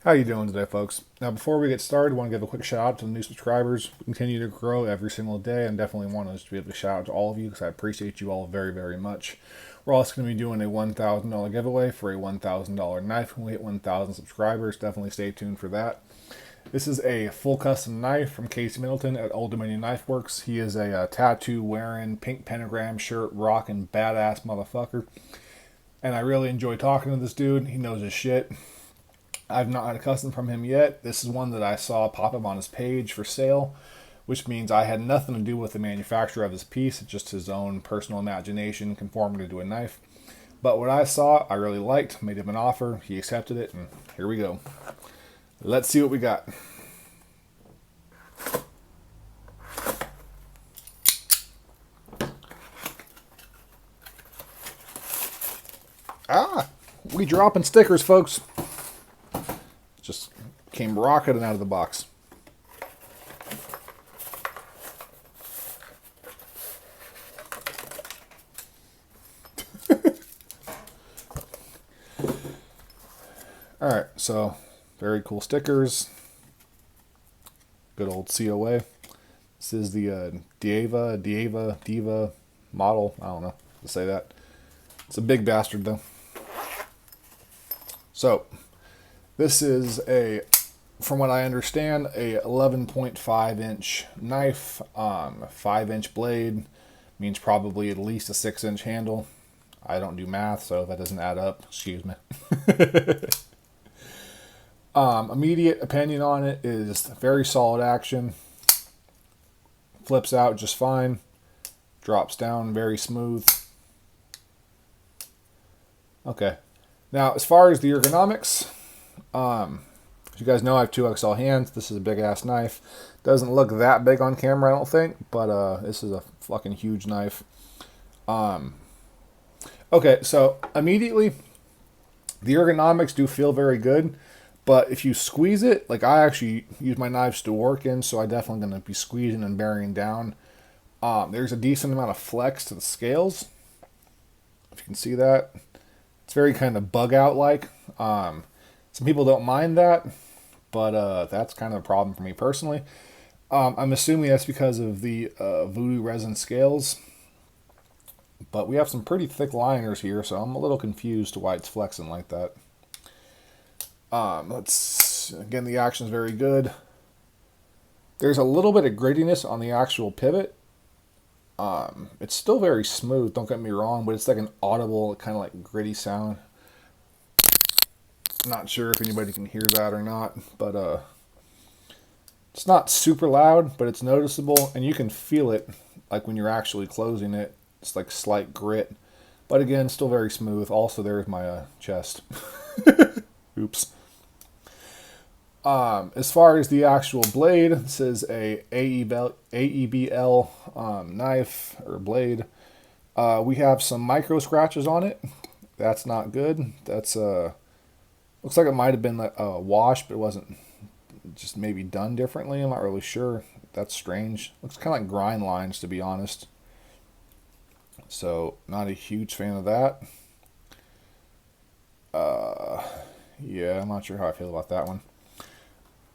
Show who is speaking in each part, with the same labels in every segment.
Speaker 1: How you doing today, folks? Now, before we get started, I want to give a quick shout out to the new subscribers. We continue to grow every single day, and definitely want us to be able to shout out to all of you because I appreciate you all very, very much. We're also going to be doing a $1,000 giveaway for a $1,000 knife when we hit 1,000 subscribers. Definitely stay tuned for that. This is a full custom knife from Casey Middleton at Old Dominion Knife Works. He is a tattoo wearing, pink pentagram shirt rocking badass motherfucker. And I really enjoy talking to this dude. He knows his shit. I've not had a custom from him yet. This is one that I saw pop up on his page for sale, which means I had nothing to do with the manufacturer of this piece. It's just his own personal imagination conforming it to a knife. But what I saw, I really liked, made him an offer. He accepted it, and here we go. Let's see what we got. We dropping stickers, folks. Just came rocketing out of the box. Alright, so very cool stickers. Good old COA. This is the Diva model. I don't know how to say that. It's a big bastard though. So, this is from what I understand, a 11.5 inch knife, 5-inch blade, means probably at least a 6-inch handle. I don't do math, so that doesn't add up. Excuse me. Immediate opinion on it is very solid action. Flips out just fine. Drops down very smooth. Okay. Now, as far as the ergonomics, as you guys know, I have 2XL hands. This is a big ass knife. Doesn't look that big on camera, I don't think, but this is a fucking huge knife. Okay, so immediately, the ergonomics do feel very good, but if you squeeze it, like I actually use my knives to work in, so I definitely going to be squeezing and bearing down. There's a decent amount of flex to the scales, if you can see that. It's very kind of bug out like. Some people don't mind that, but that's kind of a problem for me personally. I'm assuming that's because of the voodoo resin scales. But we have some pretty thick liners here, so I'm a little confused to why it's flexing like that. Again, the action is very good. There's a little bit of grittiness on the actual pivot. It's still very smooth, don't get me wrong, but it's like an audible, kind of like gritty sound. Not sure if anybody can hear that or not, but it's not super loud, but it's noticeable, and you can feel it like when you're actually closing it. It's like slight grit, but again, still very smooth. Also, there's my chest. Oops. As far as the actual blade, this is a AEBL knife or blade. We have some micro scratches on it. That's not good. That's looks like it might have been a wash, but it wasn't. Just maybe done differently. I'm not really sure. That's strange. Looks kind of like grind lines, to be honest. So, not a huge fan of that. Yeah, I'm not sure how I feel about that one.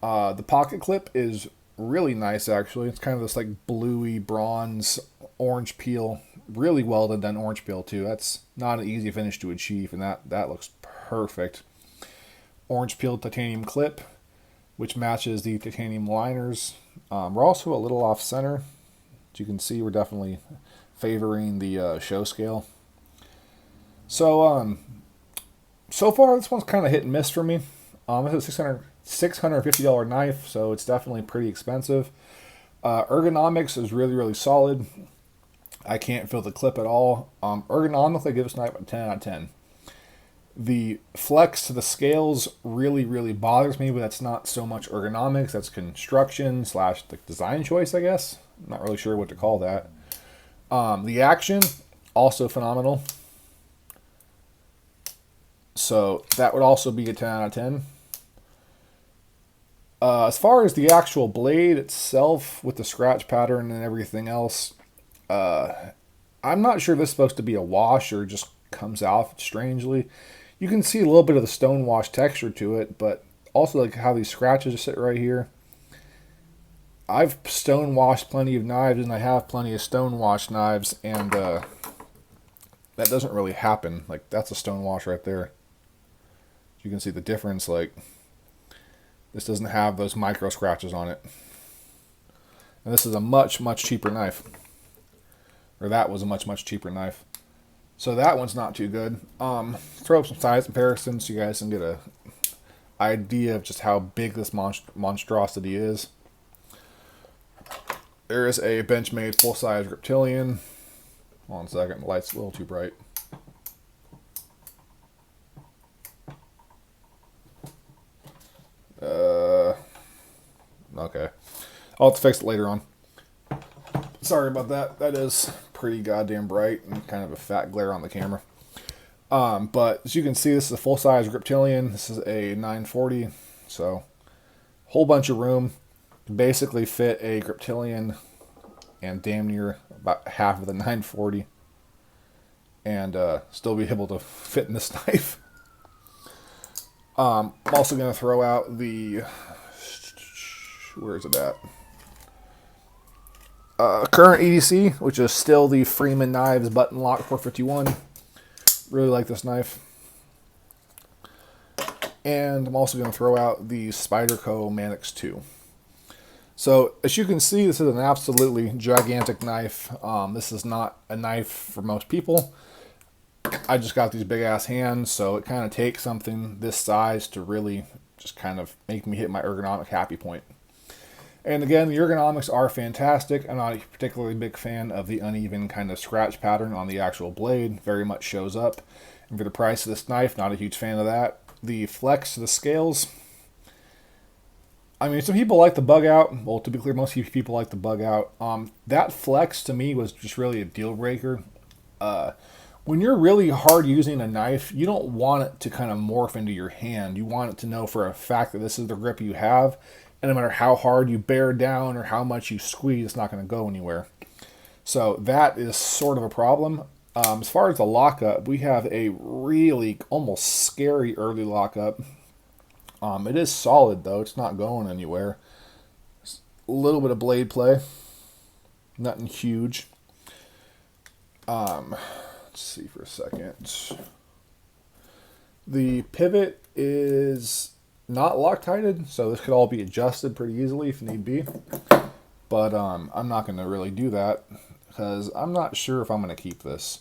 Speaker 1: The pocket clip is really nice, actually. It's kind of this like bluey bronze orange peel. Really well done orange peel, too. That's not an easy finish to achieve, and that looks perfect. Orange peel titanium clip, which matches the titanium liners. We're also a little off center. As you can see, we're definitely favoring the show scale. So, so far, this one's kind of hit and miss for me. It's a $650 knife, so it's definitely pretty expensive. Ergonomics is really, really solid. I can't feel the clip at all. Ergonomically, I give this knife a 10 out of 10. The flex to the scales really, really bothers me, but that's not so much ergonomics. That's construction / the design choice, I guess. I'm not really sure what to call that. The action, also phenomenal. So that would also be a 10 out of 10. As far as the actual blade itself, with the scratch pattern and everything else, I'm not sure if this is supposed to be a wash or just comes out strangely. You can see a little bit of the stone wash texture to it, but Also, like how these scratches sit right here. I've stone washed plenty of knives, and I have plenty of stone washed knives, and that doesn't really happen. Like, that's a stone wash right there. You can see the difference. Like, this doesn't have those micro scratches on it. And this is a much, much cheaper knife. Or that was a much, much cheaper knife. So that one's not too good. Throw up some size comparisons so you guys can get a idea of just how big this monstrosity is. There is a Benchmade full-size Reptilian. Hold on a second, the light's a little too bright. Okay. I'll have to fix it later on. Sorry about that. That is pretty goddamn bright and kind of a fat glare on the camera. But as you can see, this is a full-size Reptilian. This is a 940, so whole bunch of room. Basically fit a Reptilian and damn near about half of the 940, and still be able to fit in this knife. I'm also going to throw out the, where is it at? Current EDC, which is still the Freeman Knives Button Lock 451. Really like this knife. And I'm also going to throw out the Spyderco Manix 2. So, as you can see, this is an absolutely gigantic knife. This is not a knife for most people. I just got these big ass hands, so it kind of takes something this size to really just kind of make me hit my ergonomic happy point. And again, the ergonomics are fantastic. I'm not a particularly big fan of the uneven kind of scratch pattern on the actual blade. Very much shows up. And for the price of this knife, not a huge fan of that. The flex to the scales, I mean, some people like the bug out. Well, to be clear, most people like the bug out. That flex to me was just really a deal breaker. When you're really hard using a knife, you don't want it to kind of morph into your hand. You want it to know for a fact that this is the grip you have. And no matter how hard you bear down or how much you squeeze, it's not going to go anywhere. So that is sort of a problem. As far as the lockup, we have a really almost scary early lockup. It is solid, though. It's not going anywhere. A little bit of blade play. Nothing huge. Let's see for a second. The pivot is not Loctited, so this could all be adjusted pretty easily if need be. But I'm not going to really do that because I'm not sure if I'm going to keep this.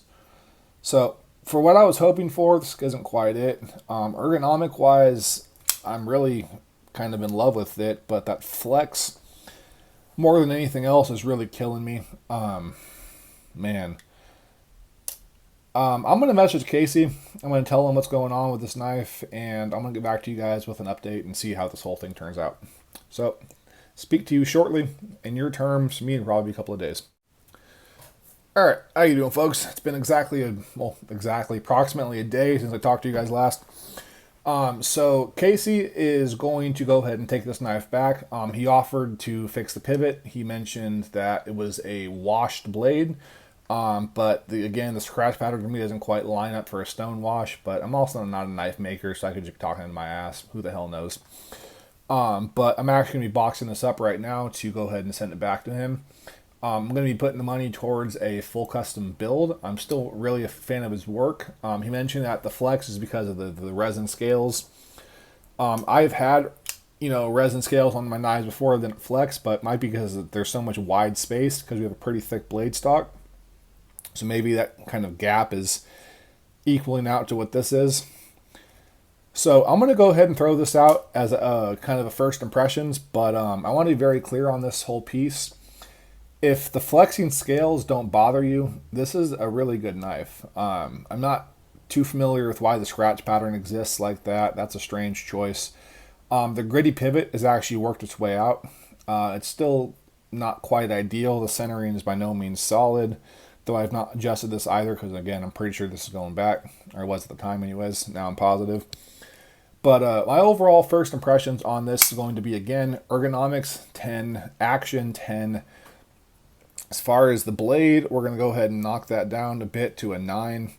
Speaker 1: So for what I was hoping for, this isn't quite it. Ergonomic-wise, I'm really kind of in love with it, but that flex, more than anything else, is really killing me. Man. I'm going to message Casey. I'm going to tell him what's going on with this knife, and I'm going to get back to you guys with an update and see how this whole thing turns out. So, speak to you shortly. In your terms, me in probably a couple of days. Alright, how you doing, folks? It's been approximately a day since I talked to you guys last. So Casey is going to go ahead and take this knife back. He offered to fix the pivot. He mentioned that it was a washed blade. But again, the scratch pattern to me doesn't quite line up for a stone wash, but I'm also not a knife maker, so I could just be talking in my ass. Who the hell knows? But I'm actually going to be boxing this up right now to go ahead and send it back to him. I'm going to be putting the money towards a full custom build. I'm still really a fan of his work. He mentioned that the flex is because of the resin scales. I've had, resin scales on my knives before that didn't flex, but it might be because there's so much wide space because we have a pretty thick blade stock. So maybe that kind of gap is equaling out to what this is. So I'm going to go ahead and throw this out as a kind of a first impressions, but I want to be very clear on this whole piece. If the flexing scales don't bother you, this is a really good knife. I'm not too familiar with why the scratch pattern exists like that. That's a strange choice. The gritty pivot has actually worked its way out. It's still not quite ideal. The centering is by no means solid, though I've not adjusted this either because, again, I'm pretty sure this is going back, or was at the time anyways. Now I'm positive. But my overall first impressions on this is going to be, again, ergonomics 10, action 10. As far as the blade, we're going to go ahead and knock that down a bit to a 9.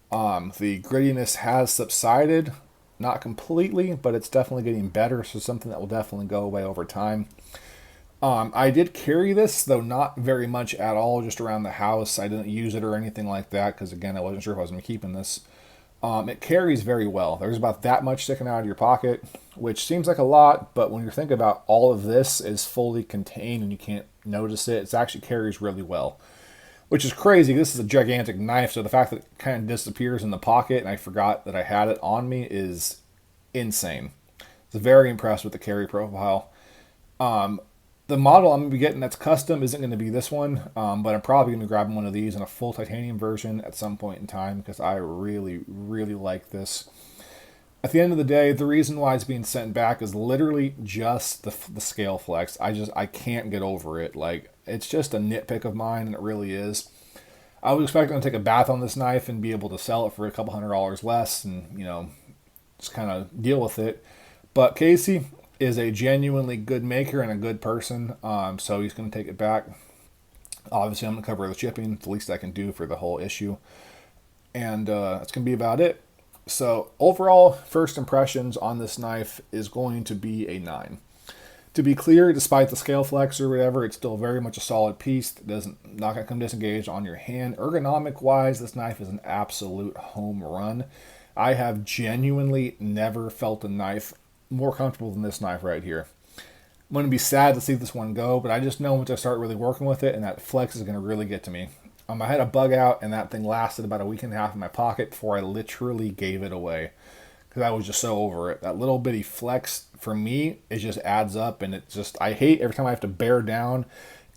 Speaker 1: The grittiness has subsided. Not completely, but it's definitely getting better. So something that will definitely go away over time. I did carry this, though not very much at all, just around the house. I didn't use it or anything like that because, again, I wasn't sure if I was going to be keeping this. It carries very well. There's about that much sticking out of your pocket, which seems like a lot, but when you think about all of this is fully contained and you can't notice it, it actually carries really well, which is crazy. This is a gigantic knife, so the fact that it kind of disappears in the pocket and I forgot that I had it on me is insane. I was very impressed with the carry profile. The model I'm going to be getting that's custom isn't going to be this one, but I'm probably going to be grabbing one of these in a full titanium version at some point in time because I really, really like this. At the end of the day, the reason why it's being sent back is literally just the scale flex. I can't get over it. Like, it's just a nitpick of mine, and it really is. I was expecting to take a bath on this knife and be able to sell it for a couple $100 less, and just kind of deal with it. But Casey is a genuinely good maker and a good person, so he's going to take it back. Obviously, I'm going to cover the shipping. It's the least I can do for the whole issue. And that's going to be about it. So overall, first impressions on this knife is going to be a 9. To be clear, despite the scale flex or whatever, it's still very much a solid piece. It doesn't not gonna come disengaged on your hand. Ergonomic wise, this knife is an absolute home run. I have genuinely never felt a knife more comfortable than this knife right here. I'm gonna be sad to see this one go, but I just know once I start really working with it, and that flex is gonna really get to me. I had a bug out, and that thing lasted about a week and a half in my pocket before I literally gave it away because I was just so over it. That little bitty flex for me, it just adds up, and it just, I hate every time I have to bear down,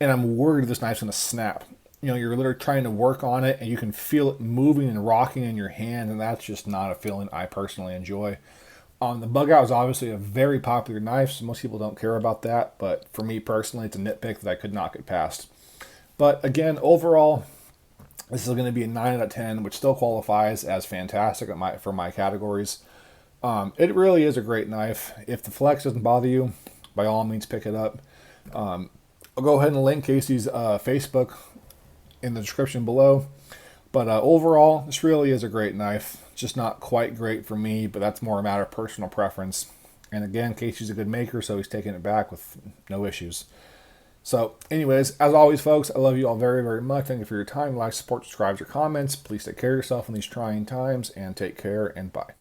Speaker 1: and I'm worried this knife's gonna snap. You're literally trying to work on it, and you can feel it moving and rocking in your hand, and that's just not a feeling I personally enjoy. The bug out is obviously a very popular knife, so most people don't care about that, but for me personally, it's a nitpick that I could not get past. But again, overall, this is going to be a 9 out of 10, which still qualifies as fantastic for my categories. It really is a great knife. If the flex doesn't bother you, by all means pick it up. I'll go ahead and link Casey's Facebook in the description below. But overall, this really is a great knife. Just not quite great for me, but that's more a matter of personal preference. And again, Casey's a good maker, so he's taking it back with no issues. So anyways, as always, folks, I love you all very, very much. Thank you for your time. Like, support, subscribe, your comments. Please take care of yourself in these trying times, and take care, and bye.